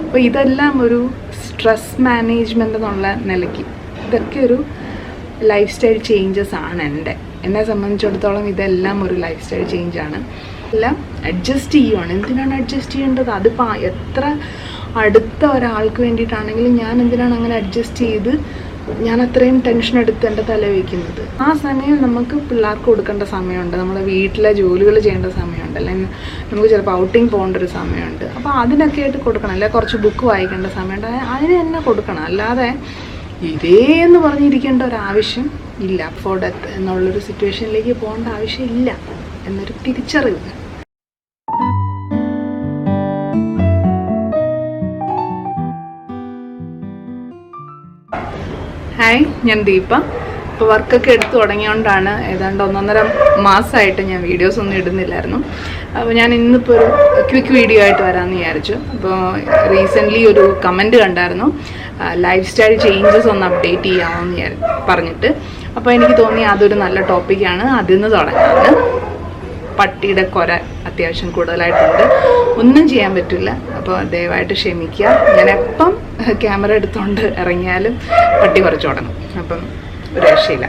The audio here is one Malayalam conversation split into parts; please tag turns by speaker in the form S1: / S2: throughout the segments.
S1: അപ്പോൾ ഇതെല്ലാം ഒരു സ്ട്രെസ് മാനേജ്മെൻ്റ് എന്നുള്ള നിലയ്ക്ക് ഇതൊക്കെ ഒരു ലൈഫ് സ്റ്റൈൽ ചേഞ്ചസ് ആണ്. എന്നെ സംബന്ധിച്ചിടത്തോളം ഇതെല്ലാം ഒരു ലൈഫ് സ്റ്റൈൽ ചേഞ്ചാണ്. എല്ലാം അഡ്ജസ്റ്റ് ചെയ്യുവാണ്. എന്തിനാണ് അഡ്ജസ്റ്റ് ചെയ്യേണ്ടത്? അതിപ്പോൾ എത്ര അടുത്ത ഒരാൾക്ക് വേണ്ടിയിട്ടാണെങ്കിലും ഞാൻ എന്തിനാണ് അങ്ങനെ അഡ്ജസ്റ്റ് ചെയ്ത് ഞാൻ അത്രയും ടെൻഷൻ എടുത്ത് എൻ്റെ തല വയ്ക്കുന്നത്? ആ സമയം നമുക്ക് പിള്ളേർക്ക് കൊടുക്കേണ്ട സമയമുണ്ട്, നമ്മുടെ വീട്ടിലെ ജോലികൾ ചെയ്യേണ്ട സമയമുണ്ട്, അല്ലെങ്കിൽ നമുക്ക് ചിലപ്പോൾ ഔട്ടിങ് പോകേണ്ട ഒരു സമയമുണ്ട്. അപ്പോൾ അതിനൊക്കെ ആയിട്ട് കൊടുക്കണം. അല്ലെങ്കിൽ കുറച്ച് ബുക്ക് വായിക്കേണ്ട സമയമുണ്ട്, അതിന് തന്നെ കൊടുക്കണം. അല്ലാതെ ഇതേ എന്ന് പറഞ്ഞിരിക്കേണ്ട ഒരാവശ്യം ഇല്ല. ഫോർ ഡെത്ത് എന്നുള്ളൊരു സിറ്റുവേഷനിലേക്ക് പോകേണ്ട ആവശ്യമില്ല എന്നൊരു തിരിച്ചറിവ്. ഹായ്, ഞാൻ ദീപ. ഇപ്പോൾ വർക്കൊക്കെ എടുത്തു തുടങ്ങിയോണ്ടാണ് ഏതാണ്ട് 1.5 മാസമായിട്ട് ഞാൻ വീഡിയോസ് ഒന്നും ഇടുന്നില്ലായിരുന്നു. അപ്പോൾ ഞാൻ ഇന്നിപ്പോൾ ഒരു ക്വിക്ക് വീഡിയോ ആയിട്ട് വരാമെന്ന് വിചാരിച്ചു. അപ്പോൾ റീസെൻ്റ്ലി ഒരു കമൻറ്റ് കണ്ടായിരുന്നു, ലൈഫ് സ്റ്റൈൽ ചേഞ്ചസ് ഒന്ന് അപ്ഡേറ്റ് ചെയ്യാമെന്ന് പറഞ്ഞിട്ട്. അപ്പോൾ എനിക്ക് തോന്നി അതൊരു നല്ല ടോപ്പിക്കാണ്, അതിൽ നിന്ന് തുടങ്ങാമെന്ന്. പട്ടിയുടെ കുര അത്യാവശ്യം കൂടുതലായിട്ടുണ്ട്, ഒന്നും ചെയ്യാൻ പറ്റില്ല. അപ്പോൾ ദയവായിട്ട് ക്ഷമിക്കുക. ഞാൻ എപ്പം ക്യാമറ എടുത്തുകൊണ്ട് ഇറങ്ങിയാലും പട്ടി കുറച്ച് തുടങ്ങും, അപ്പം ഒരു രക്ഷയില്ല.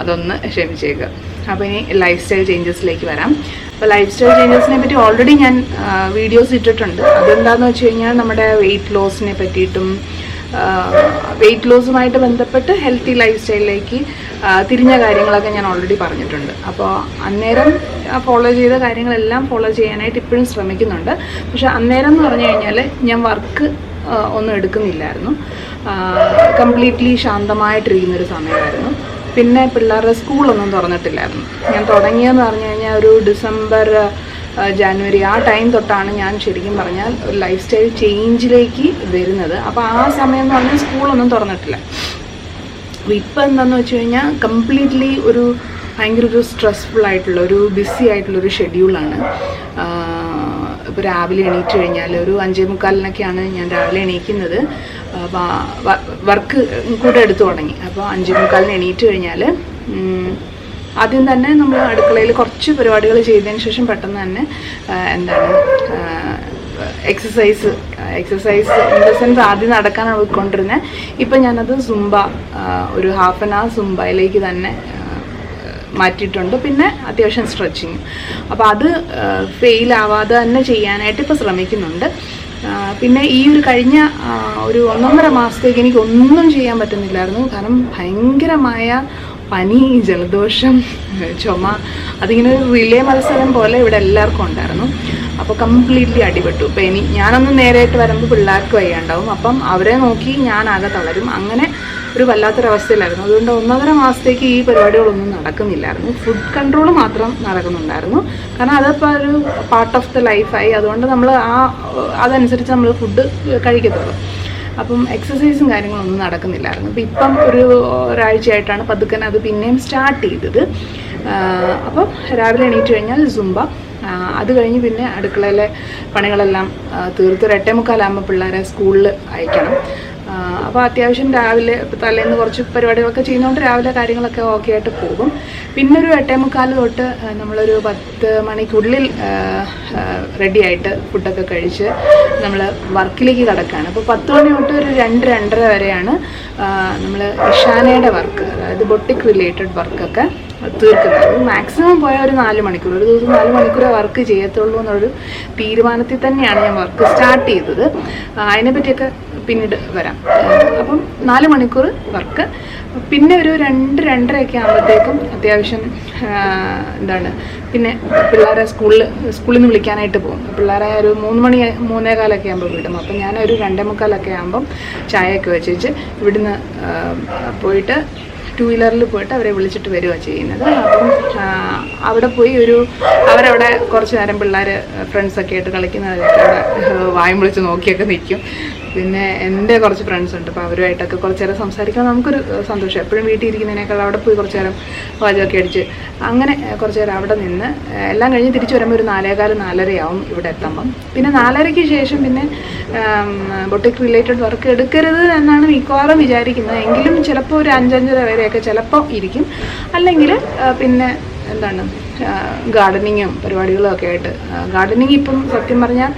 S1: അതൊന്ന് ക്ഷമിച്ചേക്കുക. അപ്പോൾ ഇനി ലൈഫ് സ്റ്റൈൽ ചേഞ്ചസിലേക്ക് വരാം. അപ്പോൾ ലൈഫ് സ്റ്റൈൽ ചേഞ്ചസിനെ പറ്റി ഓൾറെഡി ഞാൻ വീഡിയോസ് ഇട്ടിട്ടുണ്ട്. അതെന്താണെന്ന് വെച്ച് കഴിഞ്ഞാൽ നമ്മുടെ വെയിറ്റ് ലോസിനെ പറ്റിയിട്ടും വെയിറ്റ് ലോസുമായിട്ട് ബന്ധപ്പെട്ട് ഹെൽത്തി ലൈഫ് സ്റ്റൈലിലേക്ക് തിരിഞ്ഞ കാര്യങ്ങളൊക്കെ ഞാൻ ഓൾറെഡി പറഞ്ഞിട്ടുണ്ട്. അപ്പോൾ അന്നേരം ഫോളോ ചെയ്ത കാര്യങ്ങളെല്ലാം ഫോളോ ചെയ്യാനായിട്ട് ഇപ്പോഴും ശ്രമിക്കുന്നുണ്ട്. പക്ഷെ അന്നേരം എന്ന് പറഞ്ഞു കഴിഞ്ഞാൽ ഞാൻ വർക്ക് ഒന്നും എടുക്കുന്നില്ലായിരുന്നു, കംപ്ലീറ്റ്ലി ശാന്തമായിട്ടിരിക്കുന്നൊരു സമയമായിരുന്നു. പിന്നെ പിള്ളേരുടെ സ്കൂളൊന്നും തുറന്നിട്ടില്ലായിരുന്നു. ഞാൻ തുടങ്ങിയതെന്ന് പറഞ്ഞു കഴിഞ്ഞാൽ ഒരു ഡിസംബർ ജാനുവരി ആ ടൈം തൊട്ടാണ് ഞാൻ ശരിക്കും പറഞ്ഞാൽ ഒരു ലൈഫ് സ്റ്റൈൽ ചേഞ്ചിലേക്ക് വരുന്നത്. അപ്പോൾ ആ സമയം എന്ന് പറഞ്ഞാൽ സ്കൂളൊന്നും തുറന്നിട്ടില്ല. അപ്പോൾ ഇപ്പം എന്താണെന്ന് വെച്ച് കഴിഞ്ഞാൽ കംപ്ലീറ്റ്ലി ഒരു ഭയങ്കര ഒരു സ്ട്രെസ്ഫുൾ ആയിട്ടുള്ള ഒരു ബിസി ആയിട്ടുള്ളൊരു ഷെഡ്യൂളാണ്. ഇപ്പോൾ രാവിലെ എണീറ്റ് കഴിഞ്ഞാൽ ഒരു 5:45-നൊക്കെയാണ് ഞാൻ രാവിലെ എണീക്കുന്നത്. വർക്ക് കൂടെ എടുത്തു തുടങ്ങി. അപ്പോൾ 5:45-ന് എണീറ്റ് കഴിഞ്ഞാൽ ആദ്യം തന്നെ നമ്മൾ അടുക്കളയിൽ കുറച്ച് പരിപാടികൾ ചെയ്തതിന് ശേഷം പെട്ടെന്ന് തന്നെ എക്സസൈസ് ഇൻ ദ സെൻസ് ആദ്യം നടക്കാനാണ് പോയിക്കൊണ്ടിരുന്നത്. ഇപ്പം ഞാനത് സുംബ ഒരു ഹാഫ് ആൻ അവർ സുംബയിലേക്ക് തന്നെ മാറ്റിയിട്ടുണ്ട്. പിന്നെ അത്യാവശ്യം സ്ട്രെച്ചിങ്. അപ്പോൾ അത് ഫെയിലാവാതെ തന്നെ ചെയ്യാനായിട്ട് ഇപ്പോൾ ശ്രമിക്കുന്നുണ്ട്. പിന്നെ ഈ ഒരു കഴിഞ്ഞ ഒരു 1.5 മാസത്തേക്ക് എനിക്ക് ഒന്നും ചെയ്യാൻ പറ്റുന്നില്ലായിരുന്നു. കാരണം ഭയങ്കരമായ പനി, ജലദോഷം, ചുമ, അതിങ്ങനെ ഒരു റിലേ മത്സരം പോലെ ഇവിടെ എല്ലാവർക്കും ഉണ്ടായിരുന്നു. അപ്പോൾ കംപ്ലീറ്റ്ലി അടിപെട്ടു. ഇപ്പോൾ ഞാനൊന്ന് നേരെയായിട്ട് വരുമ്പോൾ പിള്ളേർക്ക് വയ്യാണ്ടാവും. അപ്പം അവരെ നോക്കി ഞാനാകെ തളരും. അങ്ങനെ ഒരു വല്ലാത്തൊരവസ്ഥയിലായിരുന്നു. അതുകൊണ്ട് 1.5 മാസത്തേക്ക് ഈ പരിപാടികളൊന്നും നടക്കുന്നില്ലായിരുന്നു. ഫുഡ് കൺട്രോൾ മാത്രം നടക്കുന്നുണ്ടായിരുന്നു. കാരണം അതിപ്പോൾ ഒരു പാർട്ട് ഓഫ് ദ ലൈഫായി. അതുകൊണ്ട് നമ്മൾ അതനുസരിച്ച് നമ്മൾ ഫുഡ് കഴിക്കത്തുള്ളൂ. അപ്പം എക്സസൈസും കാര്യങ്ങളൊന്നും നടക്കുന്നില്ലായിരുന്നു. അപ്പോൾ ഇപ്പം ഒരാഴ്ചയായിട്ടാണ് പതുക്കനെ അത് പിന്നെയും സ്റ്റാർട്ട് ചെയ്തത്. അപ്പം രാവിലെ എണീറ്റ് കഴിഞ്ഞാൽ സുംബ, അത് കഴിഞ്ഞ് പിന്നെ അടുക്കളയിലെ പണികളെല്ലാം തീർത്ത് ഒരു 8:45 പിള്ളേരെ സ്കൂളിൽ അയക്കണം. അപ്പോൾ അത്യാവശ്യം രാവിലെ തലേന്ന് കുറച്ച് പരിപാടികളൊക്കെ ചെയ്യുന്നതുകൊണ്ട് രാവിലെ കാര്യങ്ങളൊക്കെ ഓക്കെ ആയിട്ട് പോകും. പിന്നെ ഒരു 8:45 തൊട്ട് നമ്മളൊരു 10 മണിക്കുള്ളിൽ റെഡിയായിട്ട് ഫുഡൊക്കെ കഴിച്ച് നമ്മൾ വർക്കിലേക്ക് കിടക്കുകയാണ്. അപ്പോൾ 10 മണി തൊട്ട് ഒരു 2-2:30 വരെയാണ് നമ്മൾ ഇഷാനയുടെ വർക്ക്, അതായത് ബൊട്ടിക് റിലേറ്റഡ് വർക്കൊക്കെ തീർക്കുന്നത്. മാക്സിമം പോയ ഒരു 4 മണിക്കൂർ, ഒരു ദിവസം 4 മണിക്കൂറേ വർക്ക് ചെയ്യത്തുള്ളൂ എന്നൊരു തീരുമാനത്തിൽ തന്നെയാണ് ഞാൻ വർക്ക് സ്റ്റാർട്ട് ചെയ്തത്. അതിനെപ്പറ്റിയൊക്കെ പിന്നീട് വരാം. അപ്പം 4 മണിക്കൂർ വർക്ക്. പിന്നെ ഒരു 2-2:30 ആകുമ്പോഴത്തേക്കും അത്യാവശ്യം പിന്നെ പിള്ളേരെ സ്കൂളിൽ നിന്ന് വിളിക്കാനായിട്ട് പോകും. പിള്ളേരെ ഒരു 3 മണി 3:15 ആകുമ്പോൾ വിടും. അപ്പം ഞാനൊരു 2:45 ആകുമ്പം ചായയൊക്കെ വെച്ച് ഇവിടുന്ന് പോയിട്ട് 2 വീലറിൽ പോയിട്ട് അവരെ വിളിച്ചിട്ട് വരികയാണ് ചെയ്യുന്നത്. അപ്പം അവിടെ പോയി അവരവിടെ കുറച്ച് നേരം പിള്ളേർ ഫ്രണ്ട്സൊക്കെ ആയിട്ട് കളിക്കുന്നവരൊക്കെ അവിടെ വായും വിളിച്ച് നോക്കിയൊക്കെ നിൽക്കും. പിന്നെ എൻ്റെ കുറച്ച് ഫ്രണ്ട്സ് ഉണ്ട്. അപ്പോൾ അവരുമായിട്ടൊക്കെ കുറച്ച് നേരം സംസാരിക്കാൻ നമുക്കൊരു സന്തോഷം. എപ്പോഴും വീട്ടിൽ ഇരിക്കുന്നതിനേക്കാൾ അവിടെ പോയി കുറച്ച് നേരം പാചകമൊക്കെ അടിച്ച് അങ്ങനെ കുറച്ച് നേരം അവിടെ നിന്ന് എല്ലാം കഴിഞ്ഞ് തിരിച്ച് വരുമ്പോൾ ഒരു 4:15-4:30 ആവും ഇവിടെ എത്തുമ്പം. പിന്നെ 4:30-ക്ക് ശേഷം പിന്നെ ബൊട്ടിക് റിലേറ്റഡ് വർക്ക് എടുക്കരുത് എന്നാണ് മിക്കവാറും വിചാരിക്കുന്നത്. എങ്കിലും ചിലപ്പോൾ ഒരു 5-5:30 വരെയൊക്കെ ചിലപ്പോൾ ഇരിക്കും. അല്ലെങ്കിൽ പിന്നെ ഗാർഡനിങ്ങും പരിപാടികളും ഒക്കെ ആയിട്ട്. ഗാർഡനിങ് ഇപ്പം സത്യം പറഞ്ഞാൽ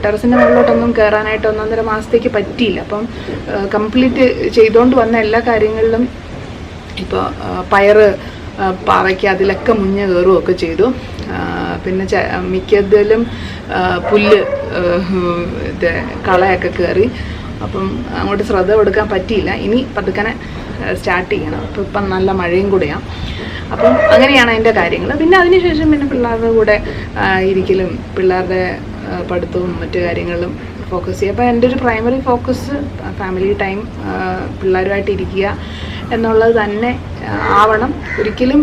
S1: ടെറസിൻ്റെ മുകളിലോട്ടൊന്നും കയറാനായിട്ട് 1.5 മാസത്തേക്ക് പറ്റിയില്ല. അപ്പം കംപ്ലീറ്റ് ചെയ്തുകൊണ്ട് വന്ന എല്ലാ കാര്യങ്ങളിലും ഇപ്പോൾ പയറ് പാവയ്ക്ക് അതിലൊക്കെ മുഞ്ഞ കയറുകയൊക്കെ ചെയ്തു. പിന്നെ മിക്കതിലും പുല്ല് കളയൊക്കെ കയറി. അപ്പം അങ്ങോട്ട് ശ്രദ്ധ കൊടുക്കാൻ പറ്റിയില്ല. ഇനി പതുക്കനെ സ്റ്റാർട്ട് ചെയ്യണം. അപ്പോൾ ഇപ്പം നല്ല മഴയും കൂടെയാണ്. അപ്പം അങ്ങനെയാണ് അതിൻ്റെ കാര്യങ്ങൾ. പിന്നെ അതിനുശേഷം പിന്നെ പിള്ളേരുടെ കൂടെ ഇരിക്കലും പിള്ളേരുടെ പഠിത്തവും മറ്റു കാര്യങ്ങളിലും ഫോക്കസ് ചെയ്യുക. അപ്പോൾ എൻ്റെ ഒരു പ്രൈമറി ഫോക്കസ് ഫാമിലി ടൈം, പിള്ളേരുമായിട്ട് ഇരിക്കുക എന്നുള്ളത് തന്നെ ആവണം. ഒരിക്കലും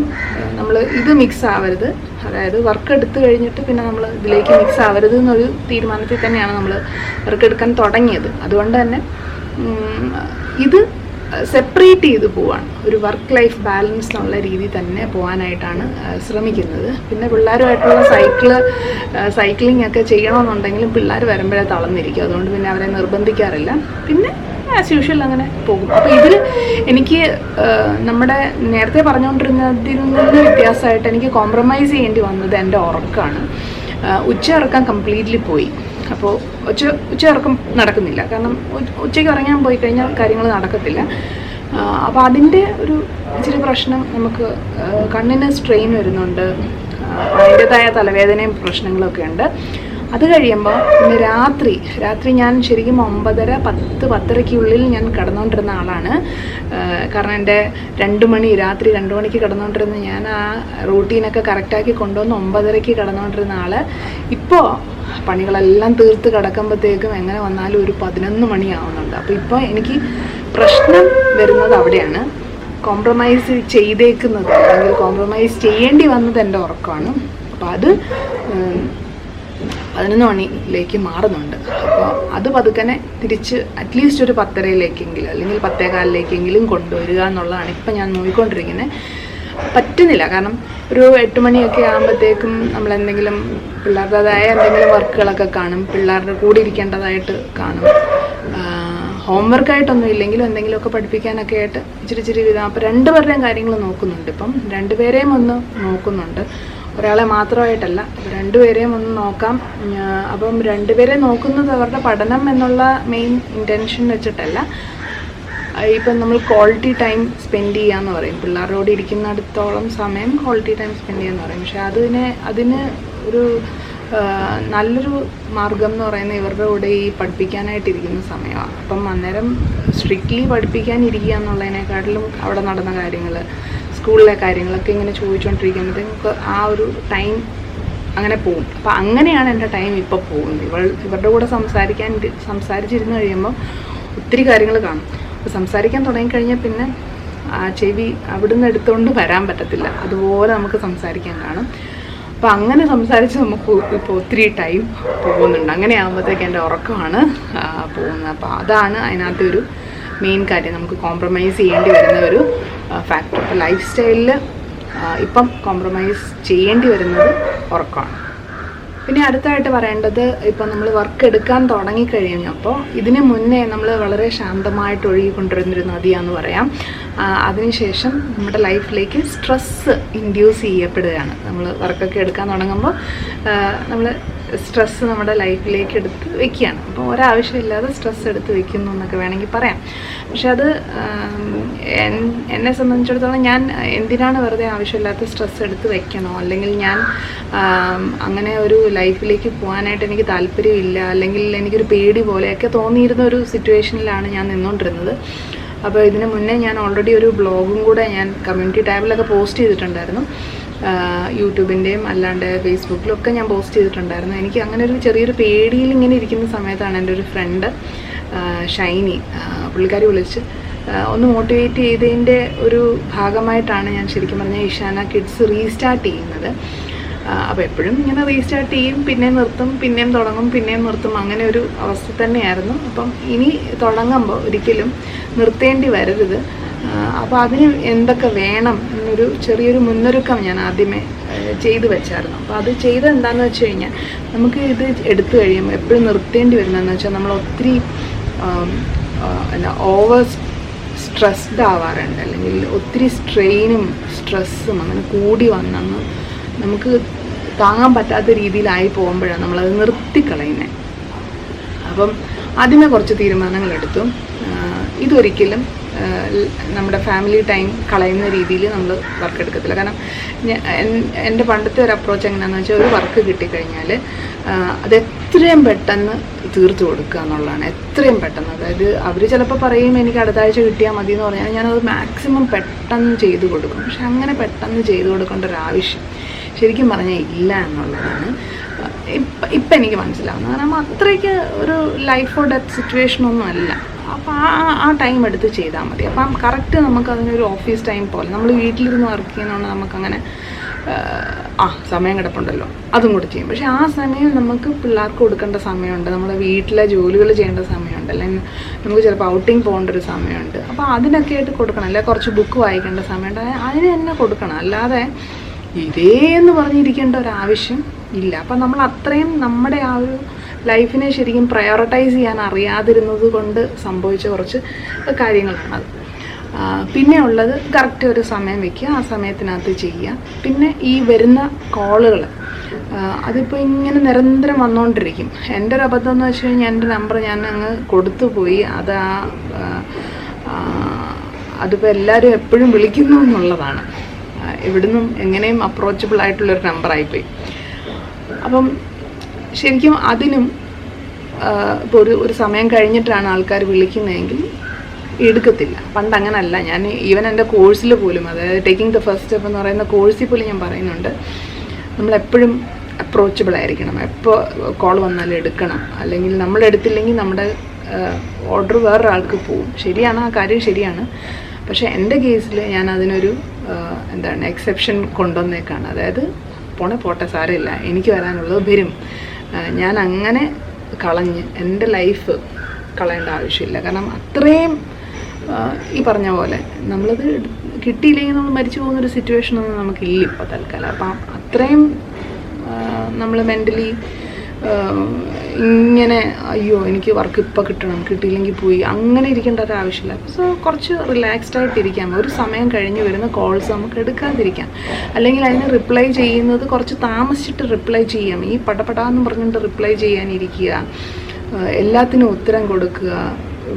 S1: നമ്മൾ ഇത് മിക്സ് ആവരുത്. അതായത് വർക്ക് എടുത്തു കഴിഞ്ഞിട്ട് പിന്നെ നമ്മൾ ഇതിലേക്ക് മിക്സ് ആവരുത് എന്നൊരു തീരുമാനത്തിൽ തന്നെയാണ് നമ്മൾ വർക്ക് എടുക്കാൻ തുടങ്ങിയത്. അതുകൊണ്ട് തന്നെ ഇത് സെപ്പറേറ്റ് ചെയ്ത് പോവാണ്. ഒരു വർക്ക് ലൈഫ് ബാലൻസ് എന്നുള്ള രീതി തന്നെ പോകാനായിട്ടാണ് ശ്രമിക്കുന്നത്. പിന്നെ പിള്ളേരുമായിട്ടുള്ള സൈക്ലിംഗ് ഒക്കെ ചെയ്യണമെന്നുണ്ടെങ്കിലും പിള്ളേർ വരുമ്പോഴേ തളർന്നിരിക്കും. അതുകൊണ്ട് പിന്നെ അവരെ നിർബന്ധിക്കാറില്ല. പിന്നെ ആസ് യൂഷ്വൽ അങ്ങനെ പോകും. അപ്പോൾ ഇതിൽ എനിക്ക് നമ്മുടെ നേരത്തെ പറഞ്ഞുകൊണ്ടിരുന്നതിൽ നിന്ന് വ്യത്യാസമായിട്ട് എനിക്ക് കോംപ്രമൈസ് ചെയ്യേണ്ടി വന്നത് എൻ്റെ ഉറക്കമാണ്. ഉച്ചയുറക്കം കംപ്ലീറ്റ്ലി പോയി. അപ്പോൾ ഉച്ചയുറക്കം നടക്കുന്നില്ല. കാരണം ഉച്ചയ്ക്ക് ഉറങ്ങാൻ പോയി കഴിഞ്ഞാൽ കാര്യങ്ങൾ നടക്കത്തില്ല. അപ്പോൾ അതിൻ്റെ ഒരു ഇച്ചിരി പ്രശ്നം നമുക്ക് കണ്ണിന് സ്ട്രെയിൻ വരുന്നുണ്ട്. അതിൻ്റെതായ തലവേദനയും പ്രശ്നങ്ങളൊക്കെ ഉണ്ട്. അത് കഴിയുമ്പോൾ പിന്നെ രാത്രി ഞാൻ ശരിക്കും 9:30-10:30 ഞാൻ കിടന്നുകൊണ്ടിരുന്ന ആളാണ്. കാരണം എൻ്റെ രാത്രി 2 മണിക്ക് കിടന്നുകൊണ്ടിരുന്ന ഞാൻ ആ റൂട്ടീനൊക്കെ കറക്റ്റാക്കി കൊണ്ടുവന്ന് 9:30 കിടന്നുകൊണ്ടിരുന്ന ആൾ ഇപ്പോൾ പണികളെല്ലാം തീർത്ത് കിടക്കുമ്പോഴത്തേക്കും എങ്ങനെ വന്നാലും ഒരു 11 മണിയാവുന്നുണ്ട്. അപ്പോൾ ഇപ്പോൾ എനിക്ക് പ്രശ്നം വരുന്നത് അവിടെയാണ്. കോംപ്രമൈസ് ചെയ്തേക്കുന്നത് അല്ലെങ്കിൽ കോംപ്രമൈസ് ചെയ്യേണ്ടി വന്നത് എൻ്റെ ഉറക്കമാണ്. അപ്പോൾ അത് 11 മണിയിലേക്ക് മാറുന്നുണ്ട്. അപ്പോൾ അത് പതുക്കനെ തിരിച്ച് അറ്റ്ലീസ്റ്റ് ഒരു 10:30 അല്ലെങ്കിൽ 10:15 കൊണ്ടുവരിക എന്നുള്ളതാണ് ഇപ്പം ഞാൻ നോക്കിക്കൊണ്ടിരിക്കുന്നത്. പറ്റുന്നില്ല. കാരണം ഒരു 8 മണിയൊക്കെ ആകുമ്പോഴത്തേക്കും നമ്മളെന്തെങ്കിലും പിള്ളേരുടേതായ എന്തെങ്കിലും വർക്കുകളൊക്കെ കാണും. പിള്ളേരുടെ കൂടെ ഇരിക്കേണ്ടതായിട്ട് കാണും. ഹോംവർക്കായിട്ടൊന്നും ഇല്ലെങ്കിലും എന്തെങ്കിലുമൊക്കെ പഠിപ്പിക്കാനൊക്കെ ആയിട്ട് ഇച്ചിരി വിധം. അപ്പോൾ 2 പേരുടെയും കാര്യങ്ങൾ നോക്കുന്നുണ്ട്. ഇപ്പം 2 പേരെയും ഒന്ന് നോക്കുന്നുണ്ട്. ഒരാളെ മാത്രമായിട്ടല്ല, 2 പേരെയും ഒന്ന് നോക്കാം. അപ്പം 2 പേരെ നോക്കുന്നത് അവരുടെ പഠനം എന്നുള്ള മെയിൻ ഇൻറ്റൻഷൻ വെച്ചിട്ടല്ല. ഇപ്പം നമ്മൾ ക്വാളിറ്റി ടൈം സ്പെൻഡ് ചെയ്യാന്ന് പറയും. പിള്ളേരോട് ഇരിക്കുന്നിടത്തോളം സമയം ക്വാളിറ്റി ടൈം സ്പെൻഡ് ചെയ്യാന്ന് പറയും. പക്ഷെ അതിന് ഒരു നല്ലൊരു മാർഗം എന്ന് പറയുന്നത് ഇവരുടെ കൂടെ ഈ പഠിപ്പിക്കാനായിട്ടിരിക്കുന്ന സമയമാണ്. അപ്പം അന്നേരം സ്ട്രിക്റ്റ്ലി പഠിപ്പിക്കാനിരിക്കുക എന്നുള്ളതിനെക്കാട്ടിലും അവിടെ നടന്ന കാര്യങ്ങൾ, സ്കൂളിലെ കാര്യങ്ങളൊക്കെ ഇങ്ങനെ ചോദിച്ചുകൊണ്ടിരിക്കുമ്പോഴത്തേക്കും നമുക്ക് ആ ഒരു അങ്ങനെ പോകും. അപ്പം അങ്ങനെയാണ് എൻ്റെ ടൈം ഇപ്പോൾ പോകുന്നത്. ഇവരുടെ കൂടെ സംസാരിച്ചിരുന്ന് കഴിയുമ്പോൾ ഒത്തിരി കാര്യങ്ങൾ കാണും. അപ്പോൾ സംസാരിക്കാൻ തുടങ്ങിക്കഴിഞ്ഞാൽ പിന്നെ ആ ചെവി അവിടുന്ന് എടുത്തുകൊണ്ട് വരാൻ പറ്റത്തില്ല. അതുപോലെ നമുക്ക് സംസാരിക്കാൻ കാണും. അപ്പോൾ അങ്ങനെ സംസാരിച്ച് നമുക്ക് ഇപ്പോൾ ഒത്തിരി ടൈം പോകുന്നുണ്ട്. അങ്ങനെ ആകുമ്പോഴത്തേക്ക് എൻ്റെ ഉറക്കമാണ് പോകുന്നത്. അപ്പോൾ അതാണ് അതിനകത്ത് ഒരു മെയിൻ കാര്യം. നമുക്ക് കോംപ്രമൈസ് ചെയ്യേണ്ടി വരുന്ന ഒരു ഫാക്ടർ. അപ്പോൾ ലൈഫ് സ്റ്റൈലിൽ ഇപ്പം കോംപ്രമൈസ് ചെയ്യേണ്ടി വരുന്നത് ഉറക്കമാണ്. പിന്നെ അടുത്തായിട്ട് പറയേണ്ടത്, ഇപ്പം നമ്മൾ വർക്ക് എടുക്കാൻ തുടങ്ങിക്കഴിഞ്ഞപ്പോൾ ഇതിന് മുന്നേ നമ്മൾ വളരെ ശാന്തമായിട്ട് ഒഴുകിക്കൊണ്ടിരുന്നൊരു നദിയാന്ന് പറയാം. അതിനുശേഷം നമ്മുടെ ലൈഫിലേക്ക് സ്ട്രെസ്സ് ഇൻഡ്യൂസ് ചെയ്യപ്പെടുകയാണ്. നമ്മൾ വർക്കൊക്കെ എടുക്കാൻ തുടങ്ങുമ്പോൾ നമ്മൾ സ്ട്രെസ്സ് നമ്മുടെ ലൈഫിലേക്ക് എടുത്ത് വെക്കുകയാണ്. അപ്പോൾ ഒരാവശ്യമില്ലാതെ സ്ട്രെസ്സ് എടുത്ത് വെക്കുന്നു എന്നൊക്കെ വേണമെങ്കിൽ പറയാം. പക്ഷെ അത് എന്നെ സംബന്ധിച്ചിടത്തോളം ഞാൻ എന്തിനാണ് വെറുതെ ആവശ്യമില്ലാത്ത സ്ട്രെസ്സ് എടുത്ത് വെക്കണോ, അല്ലെങ്കിൽ ഞാൻ അങ്ങനെ ഒരു ലൈഫിലേക്ക് പോകാനായിട്ട് എനിക്ക് താല്പര്യമില്ല, അല്ലെങ്കിൽ എനിക്കൊരു പേടി പോലെയൊക്കെ തോന്നിയിരുന്ന ഒരു സിറ്റുവേഷനിലാണ് ഞാൻ നിന്നുകൊണ്ടിരുന്നത്. അപ്പോൾ ഇതിന് മുന്നേ ഞാൻ ഓൾറെഡി ഒരു ബ്ലോഗും കൂടെ ഞാൻ കമ്മ്യൂണിറ്റി ടാബിലൊക്കെ പോസ്റ്റ് ചെയ്തിട്ടുണ്ടായിരുന്നു. യൂട്യൂബിൻ്റെയും അല്ലാണ്ട് ഫേസ്ബുക്കിലൊക്കെ ഞാൻ പോസ്റ്റ് ചെയ്തിട്ടുണ്ടായിരുന്നു. എനിക്ക് അങ്ങനെ ഒരു ചെറിയൊരു പേടിയിൽ ഇങ്ങനെ ഇരിക്കുന്ന സമയത്താണ് എൻ്റെ ഒരു ഫ്രണ്ട് ഷൈനി, പുള്ളിക്കാരി വിളിച്ച് ഒന്ന് മോട്ടിവേറ്റ് ചെയ്തതിൻ്റെ ഒരു ഭാഗമായിട്ടാണ് ഞാൻ ശരിക്കും പറഞ്ഞാൽ ഇഷാന കിഡ്സ് റീസ്റ്റാർട്ട് ചെയ്യുന്നത്. അപ്പോൾ എപ്പോഴും ഇങ്ങനെ റീസ്റ്റാർട്ട് ചെയ്യും, പിന്നെയും നിർത്തും, പിന്നെയും തുടങ്ങും, പിന്നെയും നിർത്തും, അങ്ങനെ ഒരു അവസ്ഥ തന്നെയായിരുന്നു. അപ്പം ഇനി തുടങ്ങുമ്പോൾ ഒരിക്കലും നിർത്തേണ്ടി വരരുത്. അപ്പോൾ അതിന് എന്തൊക്കെ വേണം എന്നൊരു ചെറിയൊരു മുന്നൊരുക്കം ഞാൻ ആദ്യമേ ചെയ്തു വെച്ചായിരുന്നു. അപ്പോൾ അത് ചെയ്ത് എന്താണെന്ന് വെച്ച് കഴിഞ്ഞാൽ, നമുക്ക് ഇത് എടുത്തു കഴിയുമ്പോൾ എപ്പോഴും നിർത്തേണ്ടി വരുന്നതെന്ന് വെച്ചാൽ നമ്മൾ ഒത്തിരി ഓവർ സ്ട്രെസ്ഡ് ആവാറുണ്ട്, അല്ലെങ്കിൽ ഒത്തിരി സ്ട്രെയിനും സ്ട്രെസ്സും അങ്ങനെ കൂടി വന്നെന്ന് നമുക്ക് താങ്ങാൻ പറ്റാത്ത രീതിയിലായി പോകുമ്പോഴാണ് നമ്മളത് നിർത്തിക്കളയുന്നത്. അപ്പം ആദ്യമേ കുറച്ച് തീരുമാനങ്ങളെടുത്തു. ഇതൊരിക്കലും നമ്മുടെ ഫാമിലി ടൈം കളയുന്ന രീതിയിൽ നമ്മൾ വർക്ക് എടുക്കത്തില്ല. കാരണം എൻ്റെ പണ്ടത്തെ ഒരു അപ്രോച്ച് എങ്ങനെയാണെന്ന് വെച്ചാൽ, ഒരു വർക്ക് കിട്ടിക്കഴിഞ്ഞാൽ അത് എത്രയും പെട്ടെന്ന് തീർത്തു കൊടുക്കുക എന്നുള്ളതാണ്. എത്രയും പെട്ടെന്ന്. അതായത് അവർ ചിലപ്പോൾ പറയും എനിക്ക് അടുത്ത ആഴ്ച കിട്ടിയാൽ മതി എന്ന് പറഞ്ഞാൽ ഞാനത് മാക്സിമം പെട്ടെന്ന് ചെയ്ത് കൊടുക്കും. പക്ഷെ അങ്ങനെ പെട്ടെന്ന് ചെയ്ത് കൊടുക്കേണ്ട ഒരു ആവശ്യം ശരിക്കും പറഞ്ഞാൽ ഇല്ല എന്നുള്ളതാണ് ഇപ്പം എനിക്ക് മനസ്സിലാവുന്നത്. കാരണം അത്രയ്ക്ക് ഒരു ലൈഫ് ഓർ ഡെത്ത് സിറ്റുവേഷനൊന്നും അല്ല. അപ്പോൾ ആ ടൈം എടുത്ത് ചെയ്താൽ മതി. അപ്പം കറക്റ്റ് നമുക്കതിനൊരു ഓഫീസ് ടൈം പോലെ നമ്മൾ വീട്ടിലിരുന്ന് വർക്ക് ചെയ്യുന്നതുകൊണ്ട് നമുക്കങ്ങനെ സമയം കിടപ്പുണ്ടല്ലോ അതും കൂടെ ചെയ്യും. പക്ഷെ ആ സമയം നമുക്ക് പിള്ളേർക്ക് കൊടുക്കേണ്ട സമയമുണ്ട്, നമ്മുടെ വീട്ടിലെ ജോലികൾ ചെയ്യേണ്ട സമയമുണ്ട്, അല്ലെങ്കിൽ നമുക്ക് ചിലപ്പോൾ ഔട്ടിങ് പോകേണ്ട ഒരു സമയമുണ്ട്. അപ്പോൾ അതിനൊക്കെ ആയിട്ട് കൊടുക്കണം. അല്ലെങ്കിൽ കുറച്ച് ബുക്ക് വായിക്കേണ്ട സമയമുണ്ട്, അതിന് തന്നെ കൊടുക്കണം. അല്ലാതെ ഇതേ എന്ന് പറഞ്ഞിരിക്കേണ്ട ഒരാവശ്യം ഇല്ല. അപ്പം നമ്മൾ അത്രയും നമ്മുടെ ആ ഒരു ലൈഫിനെ ശരിക്കും പ്രയോറിറ്റൈസ് ചെയ്യാൻ അറിയാതിരുന്നത് കൊണ്ട് സംഭവിച്ച കുറച്ച് കാര്യങ്ങളാണത്. പിന്നെ ഉള്ളത് കറക്റ്റ് ഒരു സമയം വയ്ക്കുക, ആ സമയത്തിനകത്ത് ചെയ്യുക. പിന്നെ ഈ വരുന്ന കോളുകൾ അതിപ്പോൾ ഇങ്ങനെ നിരന്തരം വന്നുകൊണ്ടിരിക്കും. എൻ്റെ ഒരു അബദ്ധം എന്ന് വെച്ച് കഴിഞ്ഞാൽ എൻ്റെ നമ്പർ ഞാൻ അങ്ങ് കൊടുത്തു പോയി. അതിപ്പോൾ എല്ലാവരും എപ്പോഴും വിളിക്കുന്നു എന്നുള്ളതാണ്. ഇവിടുന്നും എങ്ങനെയും അപ്രോച്ചബിൾ ആയിട്ടുള്ളൊരു നമ്പറായിപ്പോയി. അപ്പം ശരിക്കും അതിനും ഇപ്പോൾ ഒരു സമയം കഴിഞ്ഞിട്ടാണ് ആൾക്കാർ വിളിക്കുന്നതെങ്കിൽ എടുക്കത്തില്ല. പണ്ട് അങ്ങനല്ല. ഞാൻ ഈവൻ എൻ്റെ കോഴ്സിൽ പോലും, അതായത് ടേക്കിംഗ് ദ ഫസ്റ്റ് സ്റ്റെപ്പ് എന്ന് പറയുന്ന കോഴ്സിൽ പോലും ഞാൻ പറയുന്നുണ്ട്, നമ്മളെപ്പോഴും അപ്രോച്ചബിൾ ആയിരിക്കണം. എപ്പോൾ കോൾ വന്നാലും എടുക്കണം. അല്ലെങ്കിൽ നമ്മൾ എടുത്തില്ലെങ്കിൽ നമ്മുടെ ഓർഡർ വേറൊരാൾക്ക് പോവും. ശരിയാണ്, ആ കാര്യം ശരിയാണ്. പക്ഷേ എൻ്റെ കേസിൽ ഞാൻ അതിനൊരു എക്സെപ്ഷൻ കൊണ്ടുവന്നേക്കാണ്. അതായത് പോട്ടെ സാരമില്ല, എനിക്ക് വരാനുള്ളത് വരും. ഞാൻ അങ്ങനെ കളഞ്ഞ് എൻ്റെ ലൈഫ് കളയേണ്ട ആവശ്യമില്ല. കാരണം അത്രയും ഈ പറഞ്ഞ പോലെ നമ്മളത് കിട്ടിയില്ലെങ്കിൽ നമ്മൾ മരിച്ചു പോകുന്നൊരു സിറ്റുവേഷനൊന്നും നമുക്കില്ല ഇപ്പോൾ തൽക്കാലം. അപ്പം അത്രയും നമ്മൾ മെൻ്റലി ഇങ്ങനെ അയ്യോ എനിക്ക് വർക്ക് ഇപ്പോൾ കിട്ടണം, കിട്ടിയില്ലെങ്കിൽ പോയി അങ്ങനെ ഇരിക്കേണ്ട ഒരു ആവശ്യമില്ല. സോ കുറച്ച് റിലാക്സ്ഡ് ആയിട്ടിരിക്കാം. ഒരു സമയം കഴിഞ്ഞ് വരുന്ന കോൾസ് നമുക്ക് എടുക്കാതിരിക്കാം. അല്ലെങ്കിൽ അതിന് റിപ്ലൈ ചെയ്യുന്നത് കുറച്ച് താമസിച്ചിട്ട് റിപ്ലൈ ചെയ്യാം. ഈ പടപടാന്ന് പറഞ്ഞുകൊണ്ട് റിപ്ലൈ ചെയ്യാനിരിക്കുക, എല്ലാത്തിനും ഉത്തരം കൊടുക്കുക,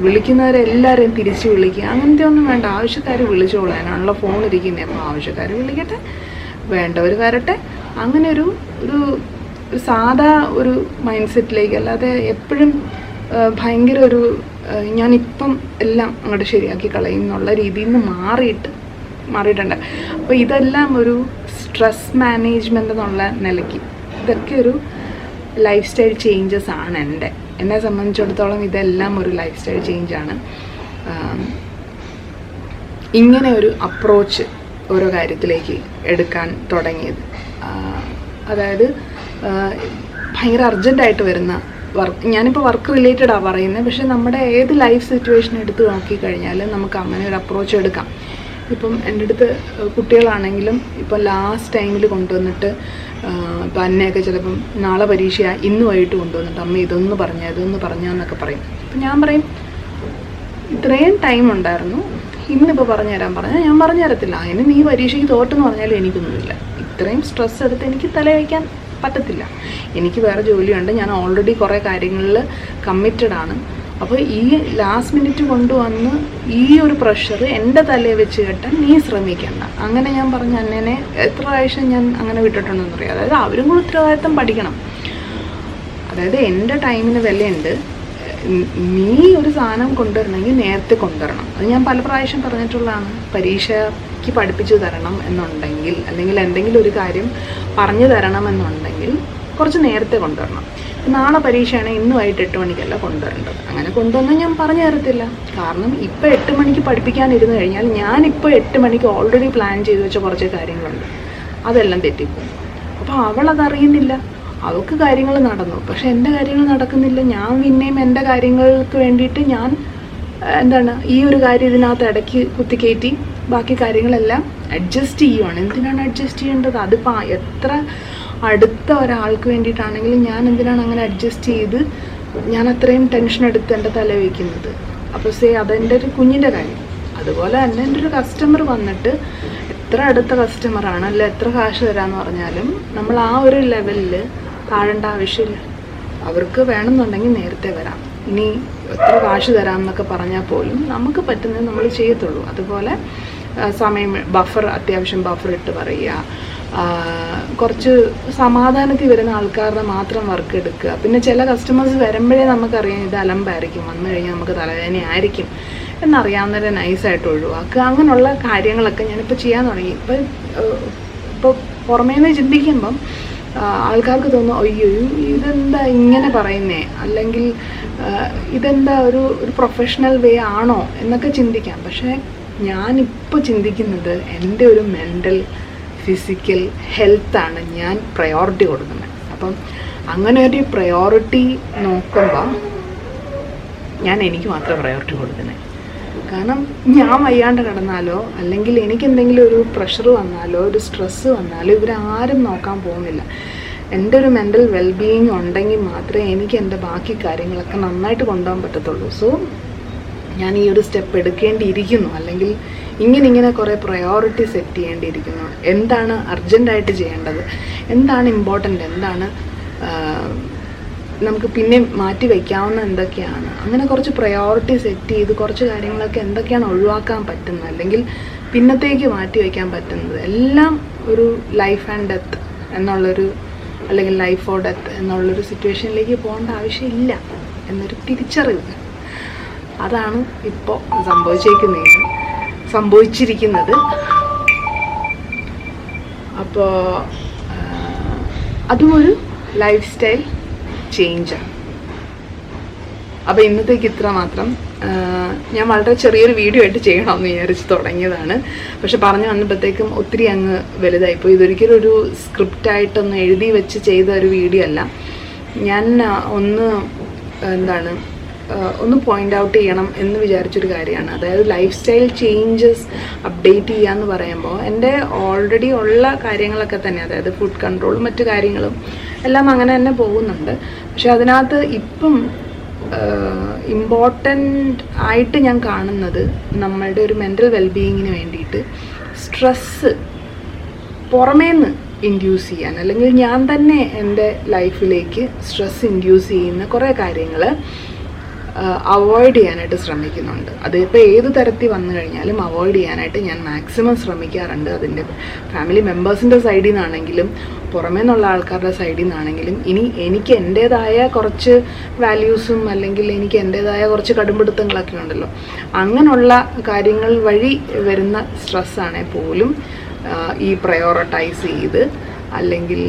S1: വിളിക്കുന്നവരെല്ലാവരെയും തിരിച്ച് വിളിക്കുക, അങ്ങനത്തെ ഒന്നും വേണ്ട. ആവശ്യക്കാർ വിളിച്ചോളാനുള്ള ഫോൺ ഇരിക്കുന്നത്. അപ്പോൾ ആവശ്യക്കാർ വിളിക്കട്ടെ, വേണ്ടവർ വരട്ടെ. അങ്ങനെ ഒരു സാധാ ഒരു മൈൻഡ് സെറ്റിലേക്ക്, അല്ലാതെ എപ്പോഴും ഭയങ്കര ഒരു ഞാനിപ്പം എല്ലാം അങ്ങോട്ട് ശരിയാക്കി കളയും എന്നുള്ള രീതിയിൽ നിന്ന് മാറിയിട്ടുണ്ട്. അപ്പോൾ ഇതെല്ലാം ഒരു സ്ട്രെസ് മാനേജ്മെൻ്റ് എന്നുള്ള നിലയ്ക്ക് ഇതൊക്കെ ഒരു ലൈഫ് സ്റ്റൈൽ ചേഞ്ചസ് ആണ്. എന്നെ സംബന്ധിച്ചിടത്തോളം ഇതെല്ലാം ഒരു ലൈഫ് സ്റ്റൈൽ ചേഞ്ചാണ്. ഇങ്ങനെ ഒരു അപ്രോച്ച് ഓരോ കാര്യത്തിലേക്ക് എടുക്കാൻ തുടങ്ങിയത്. അതായത് ഭയങ്കര അർജൻറ്റായിട്ട് വരുന്ന വർക്ക്, ഞാനിപ്പോൾ വർക്ക് റിലേറ്റഡാണ് പറയുന്നത്. പക്ഷേ നമ്മുടെ ഏത് ലൈഫ് സിറ്റുവേഷൻ എടുത്ത് നോക്കിക്കഴിഞ്ഞാൽ നമുക്ക് അങ്ങനെ ഒരു അപ്രോച്ച് എടുക്കാം. ഇപ്പം എൻ്റെ അടുത്ത് കുട്ടികളാണെങ്കിലും ഇപ്പം ലാസ്റ്റ് ടൈമിൽ കൊണ്ടുവന്നിട്ട് ഇപ്പം അന്നയൊക്കെ ചിലപ്പം നാളെ പരീക്ഷ ഇന്ന് വൈകിട്ട് കൊണ്ടുവന്നിട്ട് അമ്മ ഇതൊന്ന് പറഞ്ഞാന്നൊക്കെ പറയും. അപ്പം ഞാൻ പറയും ഇത്രയും ടൈം ഉണ്ടായിരുന്നു, ഇന്നിപ്പോൾ പറഞ്ഞുതരാൻ പറഞ്ഞാൽ ഞാൻ പറഞ്ഞു തരത്തില്ല. അതിന് നീ പരീക്ഷയ്ക്ക് തോറ്റെന്ന് പറഞ്ഞാലും എനിക്കൊന്നുമില്ല. ഇത്രയും സ്ട്രെസ് എടുത്ത് എനിക്ക് തലവയ്ക്കാൻ പറ്റത്തില്ല. എനിക്ക് വേറെ ജോലിയുണ്ട്, ഞാൻ ഓൾറെഡി കുറേ കാര്യങ്ങളിൽ കമ്മിറ്റഡാണ്. അപ്പോൾ ഈ ലാസ്റ്റ് മിനിറ്റ് കൊണ്ടുവന്ന് ഈ ഒരു പ്രഷർ എൻ്റെ തലയിൽ വെച്ച് കെട്ടാൻ നീ ശ്രമിക്കണ്ട. അങ്ങനെ ഞാൻ പറഞ്ഞ അന്നേനെ എത്ര പ്രാവശ്യം ഞാൻ അങ്ങനെ വിട്ടിട്ടുണ്ടെന്ന് അറിയാം. അതായത് അവരും കൂടി ഉത്തരവാദിത്തം പഠിക്കണം. അതായത് എൻ്റെ ടൈമിന് വിലയുണ്ട്. നീ ഒരു സാധനം കൊണ്ടുവരണമെങ്കിൽ നേരത്തെ കൊണ്ടുവരണം. അത് ഞാൻ പല പ്രാവശ്യം പറഞ്ഞിട്ടുള്ളതാണ്. പരീക്ഷയ്ക്ക് പഠിപ്പിച്ചു തരണം എന്നുണ്ടെങ്കിൽ, അല്ലെങ്കിൽ എന്തെങ്കിലും ഒരു കാര്യം പറഞ്ഞു തരണം എന്നുണ്ടെങ്കിൽ കുറച്ച് നേരത്തെ കൊണ്ടുവരണം. നാളെ പരീക്ഷയാണെങ്കിൽ ഇന്ന് വൈകിട്ട് 8 മണിക്കല്ല കൊണ്ടുവരേണ്ടത്. അങ്ങനെ കൊണ്ടുവന്നാൽ ഞാൻ പറഞ്ഞു തരത്തില്ല. കാരണം ഇപ്പോൾ 8 മണിക്ക് പഠിപ്പിക്കാനിരുന്ന് കഴിഞ്ഞാൽ ഞാനിപ്പോൾ 8 മണിക്ക് ഓൾറെഡി പ്ലാൻ ചെയ്ത് വെച്ച കുറച്ച് കാര്യങ്ങളുണ്ട്, അതെല്ലാം തെറ്റിപ്പോകും. അപ്പോൾ അവളതറിയുന്നില്ല. അവൾക്ക് കാര്യങ്ങൾ നടന്നു, പക്ഷെ എൻ്റെ കാര്യങ്ങൾ നടക്കുന്നില്ല. ഞാൻ പിന്നെയും എൻ്റെ കാര്യങ്ങൾക്ക് വേണ്ടിയിട്ട് ഞാൻ ഈ ഒരു കാര്യം ഇതിനകത്ത് ഇടയ്ക്ക് കുത്തിക്കയറ്റി ബാക്കി കാര്യങ്ങളെല്ലാം അഡ്ജസ്റ്റ് ചെയ്യുവാണ്. എന്തിനാണ് അഡ്ജസ്റ്റ് ചെയ്യേണ്ടത്? അതിപ്പോൾ എത്ര അടുത്ത ഒരാൾക്ക് വേണ്ടിയിട്ടാണെങ്കിലും ഞാൻ എന്തിനാണ് അങ്ങനെ അഡ്ജസ്റ്റ് ചെയ്ത് ഞാൻ അത്രയും ടെൻഷൻ എടുത്ത് എൻ്റെ തല വയ്ക്കുന്നത്? അപ്പോൾ അതെൻ്റെ ഒരു കുഞ്ഞിൻ്റെ കാര്യം. അതുപോലെ തന്നെ എൻ്റെ ഒരു കസ്റ്റമർ വന്നിട്ട് എത്ര അടുത്ത കസ്റ്റമറാണ്, അല്ല എത്ര കാശ് തരാമെന്ന് പറഞ്ഞാലും നമ്മൾ ആ ഒരു ലെവലിൽ താഴേണ്ട ആവശ്യമില്ല. അവർക്ക് വേണമെന്നുണ്ടെങ്കിൽ നേരത്തെ വരാം. ഇനി എത്ര കാശ് തരാം എന്നൊക്കെ പറഞ്ഞാൽ പോലും നമുക്ക് പറ്റുന്നത് നമ്മൾ ചെയ്യത്തുള്ളൂ. അതുപോലെ സമയം അത്യാവശ്യം ബഫർ ഇട്ട് പറയുക, കുറച്ച് സമാധാനത്തിൽ വരുന്ന ആൾക്കാരുടെ മാത്രം വർക്ക് എടുക്കുക. പിന്നെ ചില കസ്റ്റമേഴ്സ് വരുമ്പോഴേ നമുക്കറിയാം ഇത് അലമ്പായിരിക്കും, വന്നു കഴിഞ്ഞാൽ നമുക്ക് തലവേദന ആയിരിക്കും എന്നറിയാവുന്നവരെ നൈസായിട്ട് ഒഴിവാക്കുക. അങ്ങനെയുള്ള കാര്യങ്ങളൊക്കെ ഞാനിപ്പോൾ ചെയ്യാൻ തുടങ്ങി. ഇപ്പോൾ പുറമേന്ന് ചിന്തിക്കുമ്പം ആൾക്കാർക്ക് തോന്നും, അയ്യോ ഇതെന്താ ഇങ്ങനെ പറയുന്നേ, അല്ലെങ്കിൽ ഇതെന്താ ഒരു പ്രൊഫഷണൽ വേ ആണോ എന്നൊക്കെ ചിന്തിക്കാം. പക്ഷേ ഞാനിപ്പോൾ ചിന്തിക്കുന്നത് എൻ്റെ ഒരു മെൻ്റൽ ഫിസിക്കൽ ഹെൽത്താണ് ഞാൻ പ്രയോറിറ്റി കൊടുക്കുന്നത്. അപ്പം അങ്ങനെ ഒരു പ്രയോറിറ്റി നോക്കുമ്പോൾ ഞാൻ എനിക്ക് മാത്രമേ പ്രയോറിറ്റി കൊടുക്കുന്നത്. കാരണം ഞാൻ വയ്യാണ്ട് കിടന്നാലോ അല്ലെങ്കിൽ എനിക്കെന്തെങ്കിലും ഒരു പ്രഷർ വന്നാലോ ഒരു സ്ട്രെസ്സ് വന്നാലോ ഇവരാരും നോക്കാൻ പോകുന്നില്ല. എൻ്റെ ഒരു മെൻ്റൽ വെൽബീയിങ് ഉണ്ടെങ്കിൽ മാത്രമേ എനിക്ക് എൻ്റെ ബാക്കി കാര്യങ്ങളൊക്കെ നന്നായിട്ട് കൊണ്ടുപോകാൻ പറ്റത്തുള്ളൂ. സോ ഞാൻ ഈ ഒരു സ്റ്റെപ്പ് എടുക്കേണ്ടിയിരിക്കുന്നു, അല്ലെങ്കിൽ ഇങ്ങനെ കുറേ പ്രയോറിറ്റി സെറ്റ് ചെയ്യേണ്ടിയിരിക്കുന്നു. എന്താണ് അർജൻറ്റായിട്ട് ചെയ്യേണ്ടത്, എന്താണ് ഇമ്പോർട്ടൻ്റ്, എന്താണ് നമുക്ക് പിന്നെ മാറ്റി വയ്ക്കാവുന്ന എന്തൊക്കെയാണ്, അങ്ങനെ കുറച്ച് പ്രയോറിറ്റി സെറ്റ് ചെയ്ത് കുറച്ച് കാര്യങ്ങളൊക്കെ എന്തൊക്കെയാണ് ഒഴിവാക്കാൻ പറ്റുന്നത്, അല്ലെങ്കിൽ പിന്നത്തേക്ക് മാറ്റി വയ്ക്കാൻ പറ്റുന്നത് എല്ലാം ഒരു ലൈഫ് ആൻഡ് ഡെത്ത് എന്നുള്ളൊരു, അല്ലെങ്കിൽ ലൈഫ് ഓർ ഡെത്ത് എന്നുള്ളൊരു സിറ്റുവേഷനിലേക്ക് പോകേണ്ട ആവശ്യമില്ല എന്നൊരു തിരിച്ചറിവ്. അതാണ് ഇപ്പോൾ സംഭവിച്ചിരിക്കുന്നത്. അപ്പോൾ അതും ഒരു ലൈഫ് സ്റ്റൈൽ ചേഞ്ചാണ്. അപ്പോൾ ഇന്നത്തേക്ക് ഇത്ര മാത്രം. ഞാൻ വളരെ ചെറിയൊരു വീഡിയോ ആയിട്ട് ചെയ്യണമെന്ന് വിചാരിച്ച് തുടങ്ങിയതാണ്. പക്ഷെ പറഞ്ഞു വന്നപ്പോഴത്തേക്കും ഒത്തിരി അങ്ങ് വലുതായിപ്പോൾ. ഇതൊരിക്കലും ഒരു സ്ക്രിപ്റ്റായിട്ടൊന്ന് എഴുതി വെച്ച് ചെയ്ത ഒരു വീഡിയോ അല്ല. ഞാൻ ഒന്ന് പോയിൻ്റ് ഔട്ട് ചെയ്യണം എന്ന് വിചാരിച്ചൊരു കാര്യമാണ്. അതായത് ലൈഫ് സ്റ്റൈൽ ചേഞ്ചസ് അപ്ഡേറ്റ് ചെയ്യുക എന്ന് പറയുമ്പോൾ എൻ്റെ ഓൾറെഡി ഉള്ള കാര്യങ്ങളൊക്കെ തന്നെ, അതായത് ഫുഡ് കൺട്രോളും മറ്റു കാര്യങ്ങളും എല്ലാം അങ്ങനെ തന്നെ പോകുന്നുണ്ട്. പക്ഷെ അതിനകത്ത് ഇപ്പം ഇമ്പോർട്ടൻ്റ് ആയിട്ട് ഞാൻ കാണുന്നത് നമ്മളുടെ ഒരു മെൻ്റൽ വെൽബീയിങ്ങിന് വേണ്ടിയിട്ട് സ്ട്രെസ്സ് പുറമേന്ന് ഇൻഡ്യൂസ് ചെയ്യാൻ, അല്ലെങ്കിൽ ഞാൻ തന്നെ എൻ്റെ ലൈഫിലേക്ക് സ്ട്രെസ് ഇൻഡ്യൂസ് ചെയ്യുന്ന കുറേ കാര്യങ്ങൾ അവോയ്ഡ് ചെയ്യാനായിട്ട് ശ്രമിക്കുന്നുണ്ട്. അതിപ്പോൾ ഏത് തരത്തിൽ വന്നു കഴിഞ്ഞാലും അവോയ്ഡ് ചെയ്യാനായിട്ട് ഞാൻ മാക്സിമം ശ്രമിക്കാറുണ്ട്. അതിൻ്റെ ഫാമിലി മെമ്പേഴ്സിൻ്റെ സൈഡിൽ നിന്നാണെങ്കിലും പുറമേ നിന്നുള്ള ആൾക്കാരുടെ സൈഡിൽ നിന്നാണെങ്കിലും. ഇനി എനിക്ക് എൻ്റേതായ കുറച്ച് വാല്യൂസും അല്ലെങ്കിൽ എനിക്ക് എൻ്റേതായ കുറച്ച് കടുംപിടുത്തങ്ങളൊക്കെ ഉണ്ടല്ലോ, അങ്ങനെയുള്ള കാര്യങ്ങൾ വഴി വരുന്ന സ്ട്രെസ്സാണെങ്കിൽ പോലും ഈ പ്രയോറിറ്റൈസ് ചെയ്ത് അല്ലെങ്കിൽ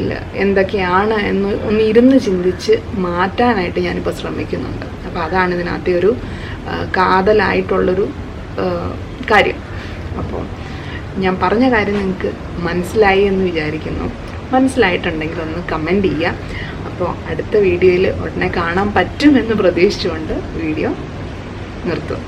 S1: എന്തൊക്കെയാണ് എന്ന് ഒന്ന് ഇരുന്ന് ചിന്തിച്ച് മാറ്റാനായിട്ട് ഞാനിപ്പോൾ ശ്രമിക്കുന്നുണ്ട്. അപ്പോൾ അതാണ് ഇതിനകത്തെ ഒരു കാതലായിട്ടുള്ളൊരു കാര്യം. അപ്പോൾ ഞാൻ പറഞ്ഞ കാര്യം നിങ്ങൾക്ക് മനസ്സിലായി എന്ന് വിചാരിക്കുന്നു. മനസ്സിലായിട്ടുണ്ടെങ്കിൽ ഒന്ന് കമൻറ്റ് ചെയ്യുക. അപ്പോൾ അടുത്ത വീഡിയോയിൽ ഉടനെ കാണാൻ പറ്റുമെന്ന് പ്രതീക്ഷിച്ചുകൊണ്ട് വീഡിയോ നിർത്തും.